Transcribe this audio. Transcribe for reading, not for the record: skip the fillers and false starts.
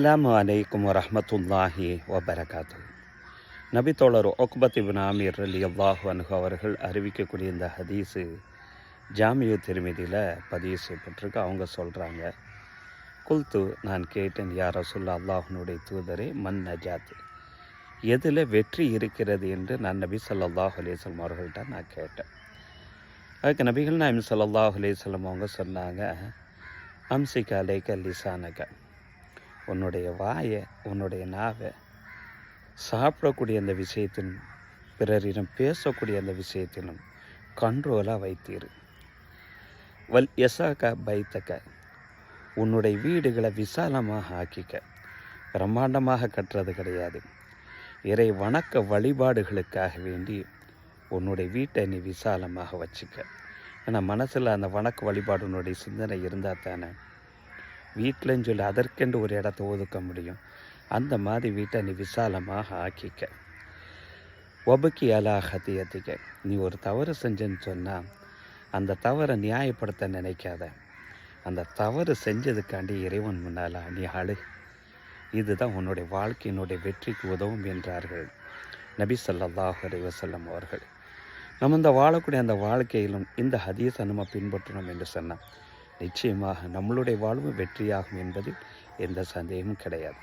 அஸ்ஸலாமு அலைக்கும் வரஹ்மத்துல்லாஹி வபரகாத்து. நபித்தோழர் உக்பத் இப்னு ஆமீர் ரலியல்லாஹு அன்ஹு அவர்கள் அறிவிக்கக்கூடிய இந்த ஹதீஸு ஜாமியு திர்மிதியில் பதிவு செய்யப்பட்டிருக்கு. அவங்க சொல்கிறாங்க, குல்து, நான் கேட்டேன், யா ரசூலுல்லாஹ், அல்லாஹ்வுடைய தூதரே, மன் நஜாத், எதில் வெற்றி இருக்கிறது என்று நான் நபி ஸல்லல்லாஹு அலைஹி வஸல்லம் அவர்கள்ட்ட நான் கேட்டேன். அதுக்கு நபிகள் நாயகம் ஸல்லல்லாஹு அலைஹி வஸல்லம் அவங்க சொன்னாங்க, அம்சிக அலைக லிசானக, உன்னுடைய வாயை, உன்னுடைய நாவை சாப்பிடக்கூடிய அந்த விஷயத்திலும் பிறரிடம் பேசக்கூடிய அந்த விஷயத்திலும் கண்ட்ரோலாக வைத்தீர். வல் எசாக பைத்தக்க, உன்னுடைய வீடுகளை விசாலமாக ஆக்கிக்க. பிரம்மாண்டமாக கட்டுறது கிடையாது. இறை வணக்க வழிபாடுகளுக்காக வேண்டி உன்னுடைய வீட்டை நீ விசாலமாக வச்சுக்க. ஏன்னா மனசில் அந்த வணக்க வழிபாடுனுடைய சிந்தனை இருந்தால் தானே வீட்டிலன்னு சொல்லி அதற்கென்று ஒரு இடத்த ஒதுக்க முடியும். அந்த மாதிரி வீட்டை நீ விசாலமாக ஆக்கிக்க. ஒபக்கி அலா ஹத்தியத்திக்க, நீ ஒரு தவறு செஞ்சேன்னு சொன்னால் அந்த தவறை நியாயப்படுத்த நினைக்காத. அந்த தவறு செஞ்சதுக்காண்டி இறைவன் முன்னால் நீ அழு. இதுதான் உன்னுடைய வாழ்க்கையினுடைய வெற்றிக்கு உதவும் என்றார்கள் நபி ஸல்லல்லாஹு அலைஹி வஸல்லம் அவர்கள். நம்ம இந்த வாழக்கூடிய அந்த வாழ்க்கையிலும் இந்த ஹதீஸை நம்ம பின்பற்றணும் என்று சொன்னால் நிச்சயமாக நம்மளுடைய வாழ்வு வெற்றியாகும் என்பதில் எந்த சந்தேகமும் கிடையாது.